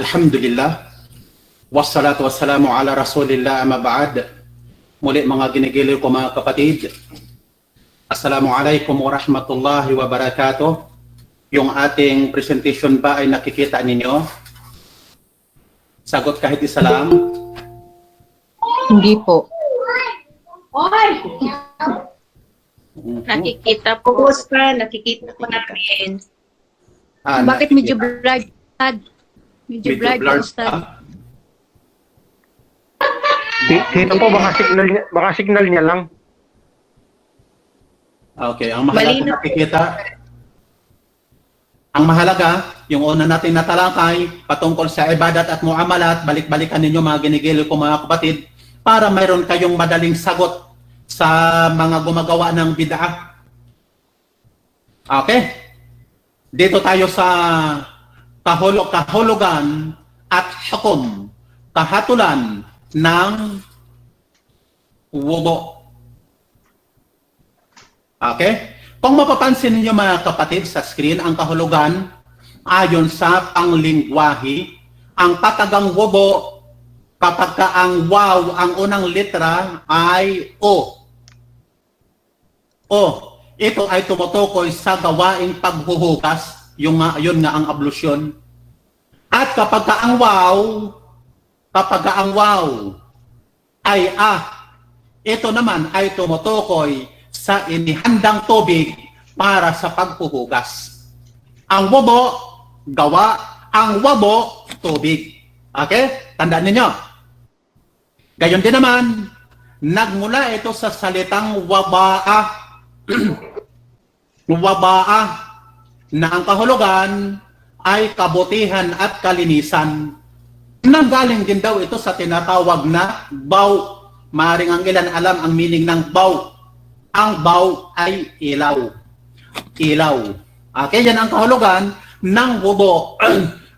Alhamdulillah, wassalatu wassalamu ala rasulillah amma ba'd. Muli mga ginigiliw ko mga kapatid, Assalamualaikum warahmatullahi wabarakatuh. Yung ating presentation ba ay nakikita ninyo? Sagot kahit isa lang. Hindi po. Nakikita po. Nakikita po natin. Bakit medyo blurred? Medyo blurred, Ustad. Dito po, baka signal niya lang. Okay, ang mahalaga nakikita. Ang mahalaga, yung una natin natalakay patungkol sa ibadat at muamalat, balik-balikan ninyo mga ginigiliw ko mga kapatid para mayroon kayong madaling sagot sa mga gumagawa ng bid'ah. Okay? Dito tayo sa kahulugan at hukom, kahatulan ng wudu. Okay? Kung mapapansin niyo mga kapatid sa screen, ang kahulugan ayon sa panglingwahe, ang katagang wudu kapag ka ang waw, ang unang litra ay o. O, ito ay tumutukoy sa gawaing paghuhugas, yun nga ang ablusyon. At kapag ka ang waw ay ito naman ay tumutukoy sa inihandang tubig para sa paghuhugas. Ang wudu, gawa, ang wabo, tubig. Okay? Tandaan ninyo. Gayon din naman, nagmula ito sa salitang waba'a. Waba'a, na ang kahulugan ay kabutihan at kalinisan. Nanggaling din daw ito sa tinatawag na baw. Maring ang ilan alam ang meaning ng baw. Ang baw ay ilaw. Ilaw. Okay, yan ang kahulugan ng wudu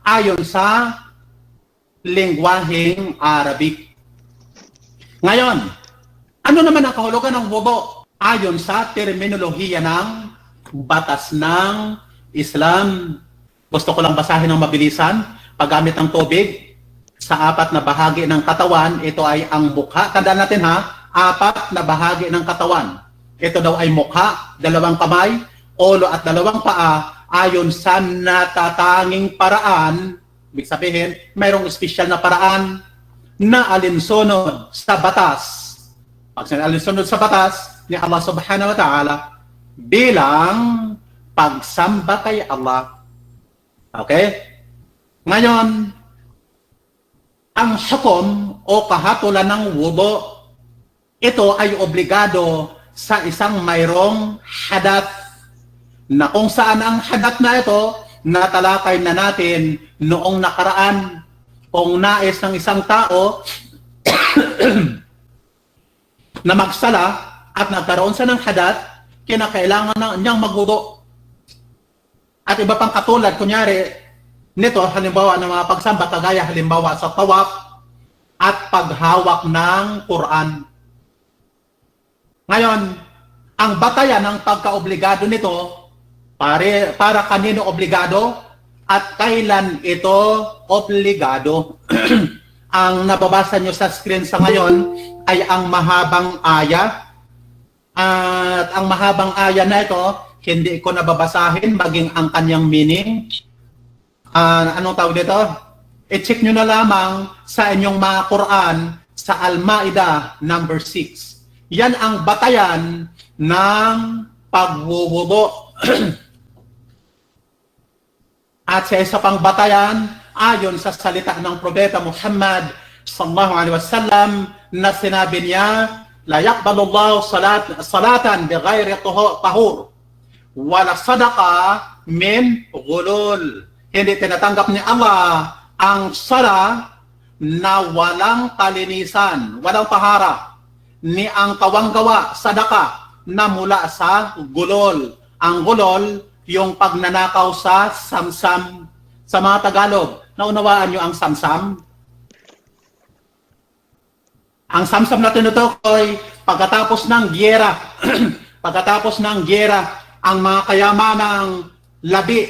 ayon sa lingwaheng Arabic. Ngayon, ano naman ang kahulugan ng wudu ayon sa terminolohiya ng batas ng Islam? Gusto ko lang basahin ng mabilisan. Paggamit ng tubig sa apat na bahagi ng katawan, ito ay ang mukha. Tandaan natin ha, apat na bahagi ng katawan. Ito daw ay mukha, dalawang kamay, ulo at dalawang paa ayon sa natatanging paraan. Ibig sabihin, mayroong espesyal na paraan na alinsunod sa batas. Pag alinsunod sa batas ni Allah subhanahu wa ta'ala bilang pagsamba kay Allah. Okay? Ngayon, ang hukom o kahatulan ng wudu, ito ay obligado sa isang mayroong hadat, na kung saan ang hadat na ito, natalakay na natin noong nakaraan. Kung nais ng isang tao na magsala at nagkaroon sa ng hadat, kinakailangan na niyang magwudu. At iba pang katulad, kunyari, nito, halimbawa ng mga pagsamba, kagaya halimbawa sa tawaf at paghawak ng Quran. Ngayon, ang batayan ng pagkaobligado nito, para kanino obligado at kailan ito obligado. Ang nababasa nyo sa screen sa ngayon ay ang mahabang aya. At ang mahabang aya na ito, hindi ko nababasahin maging ang kanyang meaning. Anong tawag dito? I-check nyo na lamang sa inyong mga Quran sa Al-Ma'idah number 6. Yan ang batayan ng pagwuwudu. At sa isa pang batayan, ayon sa salita ng Propeta Muhammad sallallahu alaihi wasallam na sinabi niya, la yaqbalu Allahu salatan bighayri tahur wala sadaqa min ghulul. Hindi tinatanggap ni Allah ang sala na walang kalinisan, walang tahara, ni ang kawanggawa, sadaka, na mula sa gulol. Ang gulol, yung pagnanakaw sa samsam. Sa mga Tagalog, naunawaan nyo ang samsam? Ang samsam na tinutukoy, pagkatapos ng giyera, ang mga kayamanang labi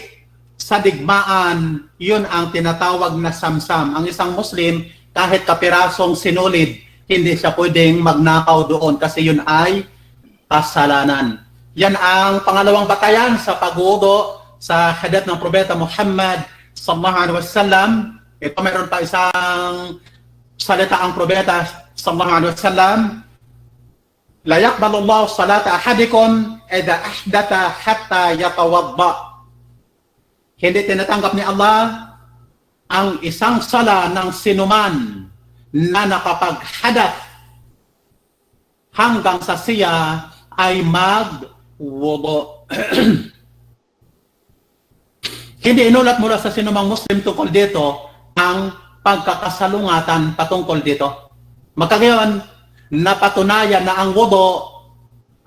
sa digmaan, yun ang tinatawag na samsam. Ang isang Muslim, kahit kapirasong sinulid, hindi siya pwedeng magnakaw doon kasi yun ay kasalanan. Yan ang pangalawang batayan sa paghudo sa hadith ng Propeta Muhammad sallallahu alaihi wasallam. Ito mayroon pa isang salita ang Propeta sallallahu alaihi wasallam. La yaqbalu Allahu salata ahadikum idza ahdatha hatta yatawadda. Hindi tinatanggap ni Allah ang isang sala ng sinuman na nakapaghadat hanggang sa siya ay magwudu. Hindi inulat mula sa sinumang Muslim tungkol dito ang pagkakasalungatan patungkol dito. Magkagayon, napatunayan na ang wudu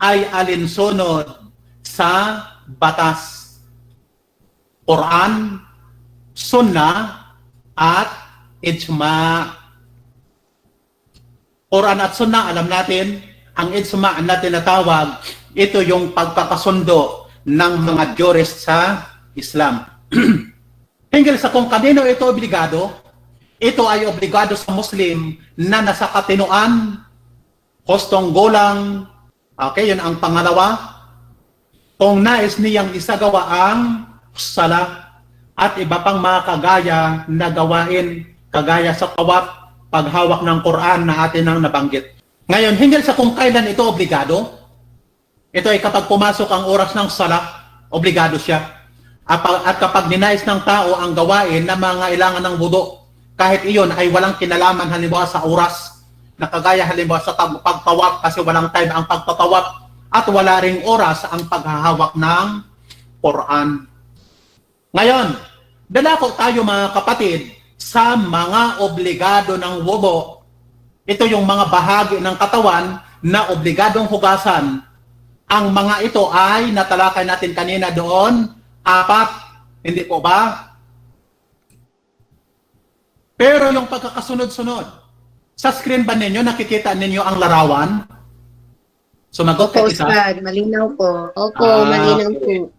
ay alinsunod sa batas. Quran, Sunnah, at Ijma. Quran at Sunnah, alam natin, ang Ijma na tinatawag, ito yung pagkakasundo ng mga jurist sa Islam. Hinggil sa kung kanino ito obligado, ito ay obligado sa Muslim na nasa katinuan, hustong gulang, okay, yun ang pangalawa, kung nais niyang isagawa ang sala at iba pang mga kagaya na gawain, kagaya sa tawaf, paghawak ng Quran na atin ang nabanggit. Ngayon, hinggil sa kung kailan ito obligado, ito ay kapag pumasok ang oras ng sala, obligado siya. At kapag ninais ng tao ang gawain na mga kailangan ng wudu, kahit iyon ay walang kinalaman halimbawa sa oras, na kagaya halimbawa sa pagtawaf kasi walang time ang pagtatawaf at wala ring oras ang paghahawak ng Quran. Ngayon, dalako tayo mga kapatid sa mga obligado ng wudu. Ito yung mga bahagi ng katawan na obligadong hugasan. Ang mga ito ay natalakay natin kanina doon, 4, hindi po ba? Pero yung pagkakasunod-sunod, sa screen ba ninyo, nakikita ninyo ang larawan? Sumagot ka Opo, isa? Ustad. Malinaw po. Opo, malinaw po.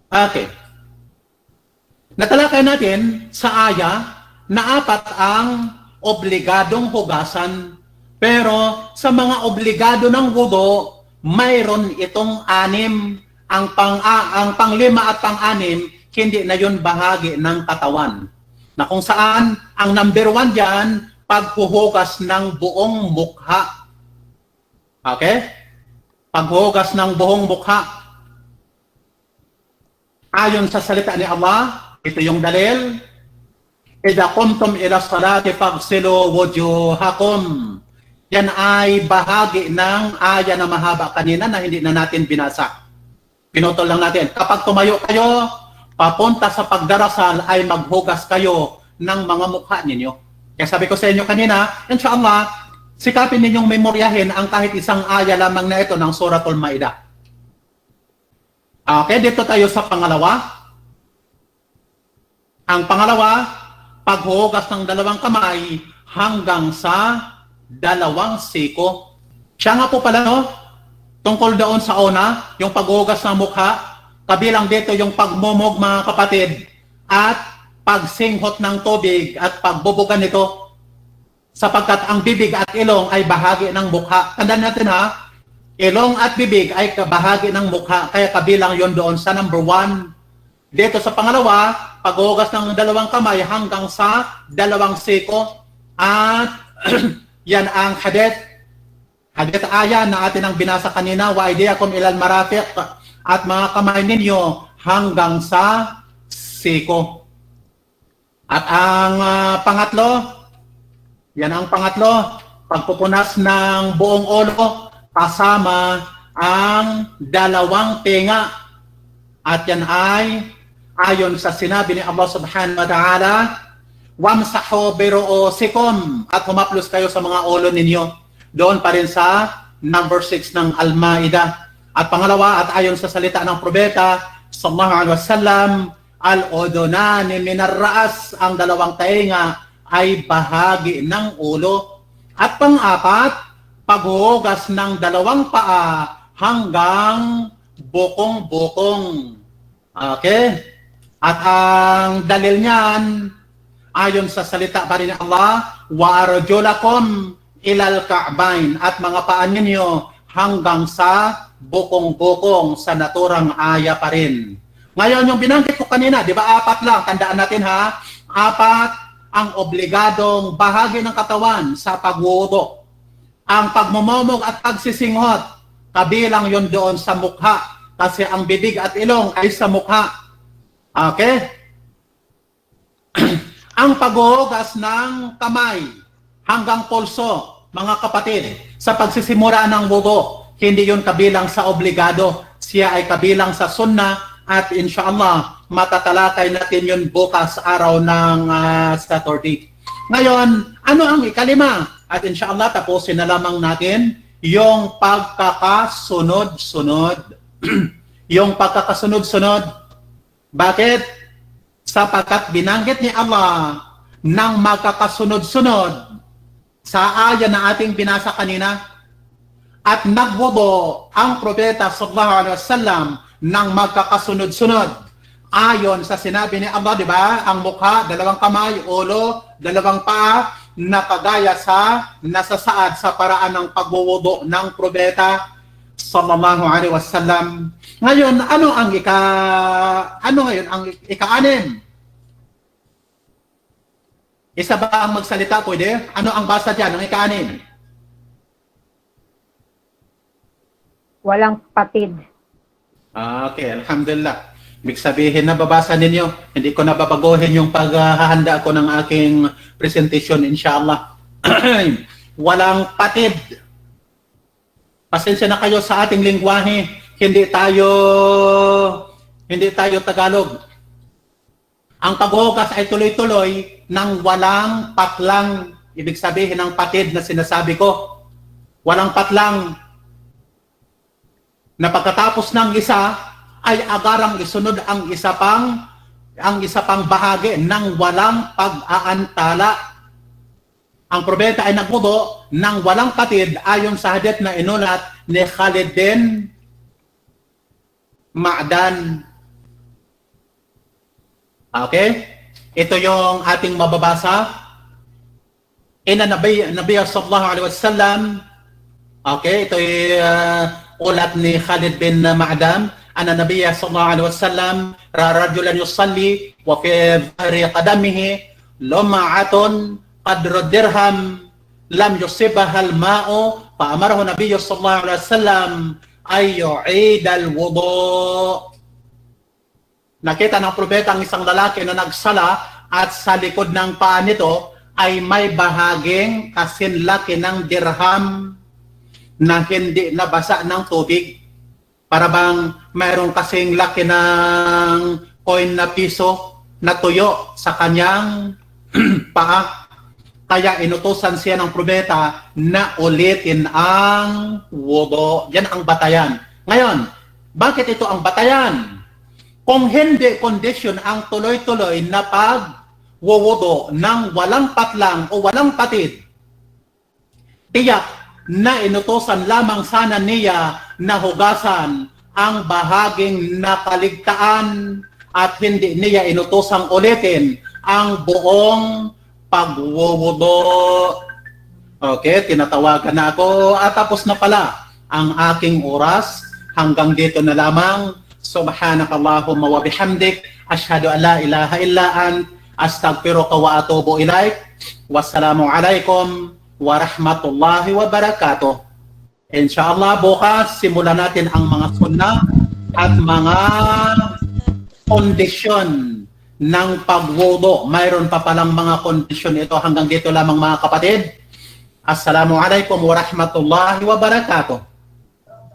Okay. Natalakay natin sa aya na 4 ang obligadong hugasan. Pero sa mga obligado ng wudu, mayroon itong 6. Ang pang-5 at pang-6, hindi na yun bahagi ng katawan. Na kung saan, ang number 1 dyan, paghuhugas ng buong mukha. Okay? Paghuhugas ng buong mukha. Ayon sa salita ni Allah, ito yung dalil. Idza qumtum ila salati faghsilu wujuhakum. Yan ay bahagi ng aya na mahaba kanina na hindi na natin binasa. Pinutol lang natin. Kapag tumayo kayo, papunta sa pagdarasal ay maghugas kayo ng mga mukha ninyo. Kaya sabi ko sa inyo kanina, inshallah, sikapin ninyong memoryahin ang kahit isang aya lamang na ito ng Suratul Maidah. Okay, dito tayo sa pangalawa. Ang pangalawa, paghuhugas ng 2 kamay hanggang sa 2 siko. Siya nga po pala, no? Tungkol doon sa una, yung paghuhugas ng mukha, kabilang dito yung pagmumog mga kapatid, at pagsinghot ng tubig at pagbubugan nito, sapagkat ang bibig at ilong ay bahagi ng mukha. Tandaan natin ha, ilong at bibig ay bahagi ng mukha, kaya kabilang yon doon sa number 1. Dito sa pangalawa, paghuhugas ng 2 kamay hanggang sa 2 siko, at yan ang hadith aya na atin ang binasa kanina, wa aydiyakum ilal marafiq, at mga kamay ninyo hanggang sa siko. At ang pangatlo, yan ang pangatlo, pagpupunas ng buong ulo kasama ang 2 tenga. At yan ay ayon sa sinabi ni Allah subhanahu wa ta'ala, wamsahu biru'usikum, at humaplos kayo sa mga ulo ninyo. Doon pa rin sa number 6 ng Al-Ma'idah. At pangalawa, at ayon sa salita ng Propeta sallallahu alaihi wasallam, al-udunani minar ra'as, ang 2 tainga ay bahagi ng ulo. At pang-4, paghuhugas ng 2 paa hanggang bukong-bukong. Okay? At ang dalil niyan, ayon sa salita pa rin ng Allah, wa arjulakum ilal ka'bayn, at mga paan ninyo hanggang sa bukong-bukong, sa naturang aya pa rin. Ngayon, yung binanggit ko kanina, di ba 4 lang, tandaan natin ha, 4 ang obligadong bahagi ng katawan sa pagwudo. Ang pagmumomog at pagsisinghot, kabilang yon doon sa mukha, kasi ang bibig at ilong ay sa mukha. Okay? Ang paghuhugas ng kamay hanggang pulso, mga kapatid, sa pagsisimula ng wudu, hindi yun kabilang sa obligado. Siya ay kabilang sa sunnah, at inshallah, matatalakay natin yun bukas araw ng Saturday. Ngayon, ano ang ikalima? At inshallah, tapusin na lamang natin yung pagkakasunod-sunod. Yung pagkakasunod-sunod. Bakit? Sapagkat binanggit ni Allah ng magkakasunod-sunod sa aya na ating binasa kanina, at nagwudu ang propeta sallallahu alaihi wasallam ng magkakasunod-sunod. Ayon sa sinabi ni Allah, di ba? Ang mukha, 2 kamay, ulo, 2 paa, na kagaya sa nasasaad sa paraan ng pagwudu ng propeta sallallahu alaihi wasallam. Ngayon, ano ang ika-6? Isa ba ang magsalita, pwede? Ano ang basa diyan ng ika-6? Walang patid. Okay, alhamdulillah. Ibig sabihin, nababasa ninyo, hindi ko nababaguhin yung paghahanda ko ng aking presentation, inshallah. Walang patid. Pasensya na kayo sa ating lingwahe, hindi tayo Tagalog. Ang paghuhugas ay tuloy-tuloy ng walang patlang. Ibig sabihin ng patid na sinasabi ko, walang patlang. Na pagkatapos ng isa ay agarang isunod ang isa pang bahagi ng walang pag-aantala. Ang propeta ay nagwudu ng walang patid ayon sa hadith na inulat ni Khalid bin Ma'dan. Okay? Ito yung ating mababasa. Ina Nabiya sallallahu alaihi wasallam. Okay, ito ay ulat ni Khalid bin Ma'dan. Ana Nabiya sallallahu alaihi wasallam rajulan yusalli wa fi dhahri qadamihi lum'atun qadru dirham lam yusibaha al-ma'u fa amarahu Nabiy sallallahu alaihi wasallam ay yu'id al-wudu. Nakita ng propeta ang isang lalaki na nagsala at sa likod ng paa nito ay may bahaging kasinlaki ng dirham na hindi nabasa ng tubig. Para bang mayroong kasing laki ng coin na piso na tuyo sa kanyang paa. Kaya inutusan siya ng propeta na ulitin ang wudu. Yan ang batayan. Ngayon, bakit ito ang batayan? Kung hindi condition ang tuloy-tuloy na pag-wudu ng walang patlang o walang patid, tiyak na inutusan lamang sana niya na hugasan ang bahaging nakaligtaan at hindi niya inutosang ulitin ang buong pagwuwudo. Okay, tinatawagan na ako at tapos na pala ang aking oras. Hanggang dito na lamang. Subhanakallahumma wa bihamdik, asyhadu an la ilaha illa ant, astaghfiruka wa atubu ilaik. Wassalamu alaikum warahmatullahi wabarakatuh. Inshallah bukas simulan natin ang mga sunnah at mga kondisyon ng pagwudu. Mayroon pa palang mga kondisyon ito. Hanggang dito lamang mga kapatid. Assalamu alaikum warahmatullahi wabarakatuh.